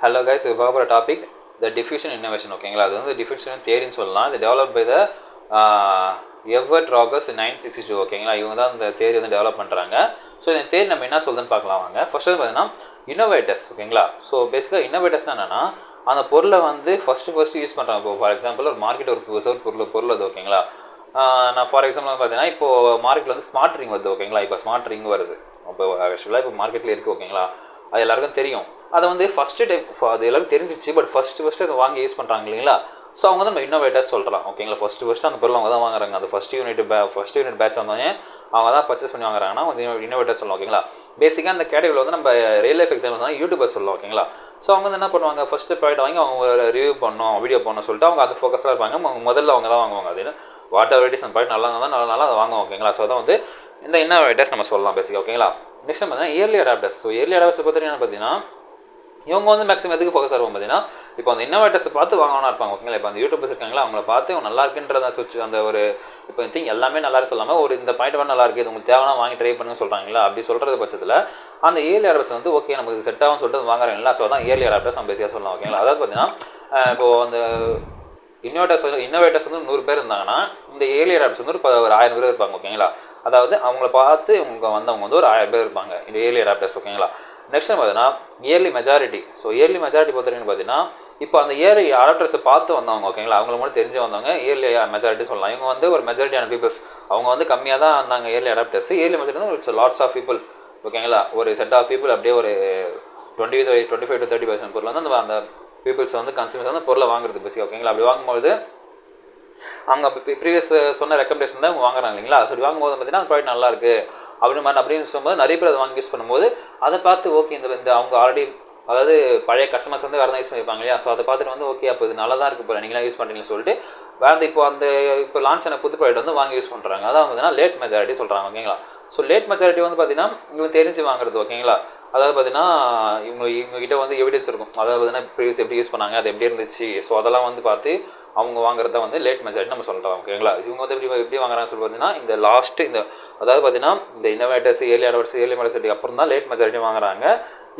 Hello guys, we have a topic the diffusion innovation. ஓகேங்களா, அது வந்து diffusion theory சொல்லலாம். இது develop by the Evert Rogers 962. ஓகேங்களா, இவங்க தான் இந்த தேரி வந்து டெவலப் பண்ணுறாங்க. ஸோ இந்த தேரி நம்ம என்ன சொல்லுதுன்னு பார்க்கலாம் வாங்க. ஃபர்ஸ்ட் வந்து பார்த்தீங்கன்னா இன்னோவேட்டர்ஸ். ஓகேங்களா, ஸோ பேசிக்காக இன்னோவேட்டர்ஸ்னால் என்னென்னா அந்த பொருளை வந்து ஃபஸ்ட்டு யூஸ் பண்ணுறாங்க. இப்போ ஃபார் எக்ஸாம்பிள் ஒரு மார்க்கெட் ஒரு புதுசாக ஒரு பொருள் அது. ஓகேங்களா, நான் ஃபார் எக்ஸாம்பிள் வந்து பார்த்தீங்கன்னா இப்போது மார்க்கெட்டில் வந்து ஸ்மார்ட் ரிங் வருது. ஓகேங்களா, இப்போ ஸ்மார்ட் ரிங் வருது. இப்போ ஆக்சுவலாக இப்போ மார்க்கெட்டில் இருக்குது. ஓகேங்களா, அது எல்லாருக்கும் தெரியும். அதை வந்து ஃபஸ்ட்டு டைம் அது எல்லாரும் தெரிஞ்சிச்சு. பட் ஃபஸ்ட்டு அதை வாங்கி யூஸ் பண்ணுறாங்க இல்லைங்களா. ஸோ அவங்க வந்து நம்ம இன்னோவேட்டர்ஸ் சொல்கிறோம். ஓகேங்களா, ஃபஸ்ட்டு அந்த பொருள் அவங்க தான் வாங்குறாங்க. அந்த ஃபஸ்ட் யூனிட் பேட்ச் வந்தோடனே அவங்க தான் பர்ச்சேஸ் பண்ணி வாங்குறாங்கன்னா வந்து இன்னோவேட்டர்ஸ் சொல்லலாம். ஓகேங்களா, பேசிக்காக அந்த கேட்டகரியில் வந்து நம்ம ரியல் லைஃப் எக்ஸாம்பிள் தான் யூடியூபர் சொல்லலாம். ஓகேங்களா, ஸோ அவங்க வந்து என்ன பண்ணுவாங்க, ஃபஸ்ட்டு ப்ராடக்ட் வாங்கி அவங்க ரிவ்யூ பண்ணணும், வீடியோ பண்ணணும் சொல்லிட்டு அவங்க அது ஃபோக்கஸாக இருப்பாங்க. முதல்ல அவங்க தான் வாங்குவாங்க. அது வாட் எவர் இட் இஸ் அந்த ப்ராடக்ட் நல்லா இருந்தால் நல்லா அதை வாங்குவோம். ஓகேங்களா, ஸோ அதான் வந்து இந்த இன்னோவேட்டர்ஸ் நம்ம சொல்லலாம் பேசிக்காக. ஓகேங்களா, நெக்ஸ்ட் பார்த்தீங்கன்னா early adopters. So early adopters பார்த்தீங்கன்னா இவங்க வந்து மேக்ஸிமம் எதுக்கு ஃபோக்கஸ் ஆகும் பார்த்தீங்கன்னா இப்போ அந்த இன்னோவேட்டர்ஸை பார்த்து வாங்கணும்னா இருப்பாங்க. ஓகேங்களா, இப்போ அந்த யூடியூபர்ஸ் இருக்காங்களா அவங்கள பார்த்து நல்லா இருக்குன்றத அந்த ஒரு இப்போ திங் எல்லாமே நல்லா இருக்கு சொல்லாமல் ஒரு இந்த பாயிண்ட் வந்து நல்லா இருக்குது, இது உங்களுக்கு தேவையான வாங்கி ட்ரை பண்ணுன்னு சொல்கிறாங்களா. அப்படி சொல்கிறது பட்சத்தில் அந்த இயர்லி அடாப்டர்ஸ் வந்து ஓகே நமக்கு செட் ஆகும் சொல்லிட்டு வாங்குறாங்களா. ஸோ அதான் இயர்லி அடாப்டர்ஸ் நம்ம பேசியாக சொல்லலாம். ஓகேங்களா, அதாவது பார்த்தீங்கன்னா இப்போது அந்த இன்னோவேட்டர்ஸ் வந்து 100 பேர் இருந்தாங்கன்னா இந்த இயர்லி அடாப்டர்ஸ் வந்து ஒரு 1000 பேர் இருப்பாங்க. ஓகேங்களா, அதாவது அவங்கள பார்த்து இவங்க வந்தவங்க வந்து ஒரு 1000 பேர் இருப்பாங்க இந்த இயர்லி அடாப்டர்ஸ். ஓகேங்களா, நெக்ஸ்ட் பார்த்தீங்கன்னா early majority. So early majority பொறுத்தவரைக்கும் பார்த்தீங்கன்னா இப்போ அந்த இயர்லி அடாப்டர்ஸை பார்த்து வந்தவங்க. ஓகேங்களா, அவங்கள மட்டும் தெரிஞ்சு வந்தவங்க இயர்லி மெஜாரிட்டி சொல்லலாம். இவங்க வந்து ஒரு மெஜாரிட்டியான பீப்புள்ஸ். அவங்க வந்து கம்மியாக தான் இருந்தாங்க இயர்லி அடாப்டர்ஸ். இயர்லி மெஜாரிட்டி வந்து இட்ஸ் லாட்ஸ் ஆஃப் பீப்புள். ஓகேங்களா, ஒரு செட் ஆஃப் பீப்புள் அப்படியே ஒரு 25 to 30% பொருள் வந்து அந்த பீப்புள்ஸ் வந்து கன்சியூமர்ஸ் வந்து பொருளை வாங்குறது பேசி. ஓகேங்களா, அப்படி வாங்கும்போது அவங்க ப்ரீவியஸ் சொன்ன ரெக்கமெண்டேஷன் தான் அவங்க வாங்குறாங்க இல்லைங்களா. ஸோ வாங்கும்போது பார்த்தீங்கன்னா அந்த ப்ராடக்ட் நல்லா இருக்குது அப்படின்னு சொல்லும்போது நிறைய பேர் அதை வாங்கி யூஸ் பண்ணும்போது அதை பார்த்து ஓகே இந்த அவங்க ஆல்ரெடி அதாவது பழைய கஸ்டமர்ஸ் வந்து வேறு தான் யூஸ் பண்ணியிருப்பாங்க இல்லையா. ஸோ அதை பார்த்துட்டு வந்து ஓகே அப்போ இது நல்லா தான் இருக்குது போல நீங்களாம் யூஸ் பண்ணுறீங்கன்னு சொல்லிட்டு வேறு இப்போ லான்ச் ஆன புது ப்ராடக்ட் வந்து வாங்கி யூஸ் பண்ணுறாங்க. அதான் பார்த்தீங்கன்னா லேட் மெஜாரிட்டி சொல்கிறாங்க. ஓகேங்களா, ஸோ லேட் மெஜாரிட்டி வந்து பார்த்தீங்கன்னா இவங்க தெரிஞ்சு வாங்குறது. ஓகேங்களா, அதாவது பார்த்தீங்கன்னா இவங்ககிட்ட வந்து எவிடன்ஸ் இருக்கும். அதாவது பார்த்தீங்கன்னா ப்ரீவியஸ் எப்படி யூஸ் பண்ணாங்க, அது எப்படி இருந்துச்சு. ஸோ அதெல்லாம் வந்து பார்த்து அவங்க வாங்குறத வந்து லேட் மெஜாரிட்டி நம்ம சொல்கிறோம். ஓகேங்களா, இவங்க வந்து எப்படி வாங்குறாங்கன்னு சொல்லி பார்த்தீங்கன்னா இந்த லாஸ்ட்டு அதாவது பார்த்தீங்கன்னா இந்த innovators early adopters early majority அப்புறம் தான் லேட் மெஜாரிட்டி வாங்குறாங்க.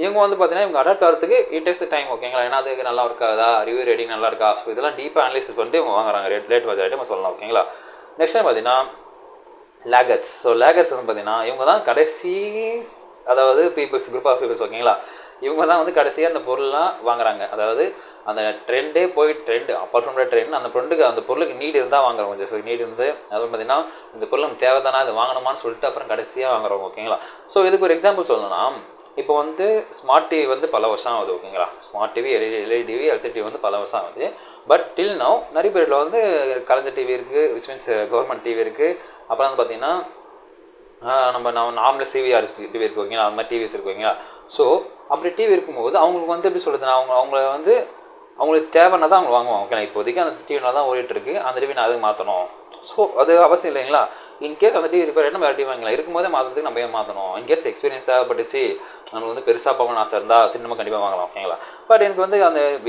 இவங்க வந்து பார்த்தீங்கன்னா இவங்க அடாப்ட் ஆகிறதுக்கு இட் டேக்ஸ் டைம். ஓகேங்களா, ஏன்னா அதுக்கு நல்லா இருக்காதா, ரிவ்யூ ரேட்டிங் நல்லா இருக்கா. ஸோ இதெல்லாம் டீப்பாக அனலைசிஸ் பண்ணிட்டு இவங்க வாங்குறாங்க லேட் மெஜாரிட்டி நம்ம சொல்லலாம். ஓகேங்களா, நெக்ஸ்ட் டைம் பார்த்தீங்கன்னா லேகர்ஸ். ஸோ லேகர்ஸ் வந்து பார்த்தீங்கன்னா இவங்க தான் கடைசி அதாவது பீப்புள்ஸ் குரூப் ஆஃப் பீப்புள்ஸ். ஓகேங்களா, இவங்க தான் வந்து கடைசியாக அந்த பொருள்லாம் வாங்குறாங்க. அதாவது அந்த ட்ரெண்டே ட்ரெண்ட் அப்பார்ட் ஃப்ரம் ட்ரெண்ட் அந்த பொருளுக்கு நீட் இருந்தால் வாங்குறவங்க. கொஞ்சம் நீட் இருந்து அது பார்த்தீங்கன்னா இந்த பொருள் நம்ம தேவைதானா இது வாங்கணுமான்னு சொல்லிட்டு அப்புறம் கடைசியாக வாங்குறவங்க. ஓகேங்களா, ஸோ இதுக்கு ஒரு எக்ஸாம்பிள் சொல்லணும்னா இப்போ வந்து ஸ்மார்ட் டிவி வந்து பல வருஷம் ஆகுது. ஓகேங்களா, smart TV LED TV LCD TV வந்து பல வருஷம் ஆகுது. பட் டில் நவ் நிறைய பேரில் வந்து கலைஞர் டிவி இருக்குது, விச் மீன்ஸ் கவர்மெண்ட் டிவி இருக்குது. அப்புறம் வந்து பார்த்தீங்கன்னா நம்ம நார்மல் சிவிஆர் டிவி இருக்குது. ஓகேங்களா, அந்த மாதிரி டிவிஸ் இருக்கு. ஓகேங்களா, ஸோ அப்படி டிவி இருக்கும்போது அவங்களுக்கு வந்து எப்படி சொல்கிறதுனா அவங்களுக்கு தேவைன்னா தான் அவங்க வாங்குவாங்க. ஓகேங்களா, இப்போதைக்கு அந்த டிவினால் தான் ஓடிட்டுருக்கு, அந்த டிவி நான் அதுக்கு மாற்றணும். ஸோ அது அவசியம் இல்லைங்களா. இன்கேஸ் அந்த டிவி ரிப்பேர் நம்ம டிவி வாங்கலாம், இருக்கும்போதே மாற்றுறதுக்கு நம்ம ஏன் மாற்றணும். இன்கேஸ் எக்ஸ்பீரியன்ஸ் தேவைப்பட்டுச்சு, நம்மளுக்கு வந்து பெருசாக பார்க்கணும்னு ஆசை இருந்தால் சினிமா கண்டிப்பாக வாங்கலாம். ஓகேங்களா, பட் எனக்கு வந்து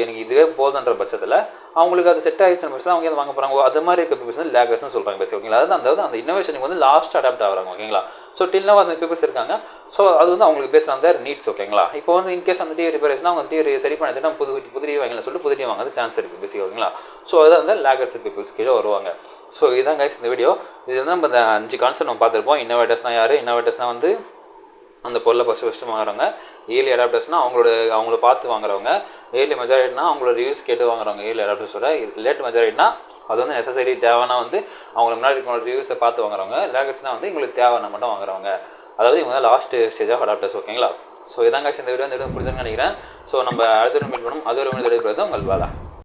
எனக்கு இதுவே போதுன்ற பட்சத்தில் அவங்களுக்கு அது செட் ஆகிடுச்சுன்னு பட்சத்தில் அவங்க எது வாங்க போகிறாங்க. அது மாதிரி இருக்க பீப்புள்ஸ் வந்து லேகர்ஸ்னு சொல்கிறாங்க பேசி. ஓகேங்களா, அதாவது அந்த இன்னோவேஷனுக்கு வந்து லாஸ்ட் அடாப்ட் ஆகிறாங்க. ஓகேங்களா, ஸோ டில்னா அந்த பீப்புள்ஸ் இருக்காங்க. ஸோ அது வந்து அவங்களுக்கு பேசுகிற அந்த நீட்ஸ். ஓகேங்களா, இப்போ வந்து இன்கேஸ் அந்த டிவி ரிப்பேர் ஆச்சுன்னா அவங்க டிவி சரி பண்ணிட்டு நம்ம புது டிவி வாங்கலாம் சொல்லிட்டு புது டிவி வாங்குறது சான்ஸ் இருக்குது பேசி. ஓகேங்களா, ஸோ அதுதான் வந்து லேகர்ஸ் பீப்புள்ஸ் கீழே வருவாங்க. ஸோ இதுதான் கைஸ் இந்த வீடியோ. இது வந்து நம்ம இந்த 5 கான்செப்ட் நம்ம பார்த்துருப்போம். இன்னோவேட்டர்ஸ்னால் யார்? இன்னோவேட்டர்ஸ்னால் வந்து அந்த பொருளை ஃபஸ்ட்டு வாங்குறவங்க. இயர்லி அடாப்டர்ஸ்னால் அவங்கள பார்த்து வாங்குறவங்க. இயர்லி மெஜாரிட்டினா அவங்களோட ரிவ்யூஸ் கேட்டு வாங்குறவங்க இயர்லி அடாப்டர்ஸோட. லேட் மெஜாரிட்டினா அது வந்து நெசசரி தேவைன்னா வந்து அவங்க முன்னாடி ரிவ்யூஸை பார்த்து வாங்குறவங்க. லேகர்ஸ்னால் வந்து உங்களுக்கு தேவைன்னா மட்டும் வாங்குறவங்க. அதாவது இவங்க தான் லாஸ்ட் ஸ்டேஜ் ஆஃப் அடாப்டர்ஸ். ஓகேங்களா, ஸோ இதாங்க இந்த வீடியோ பிடிச்சிருன்னு நினைக்கிறேன். ஸோ நம்ம அடுத்த மீட் பண்ணணும். அது ஒரு மீட் உங்கள் வேலை.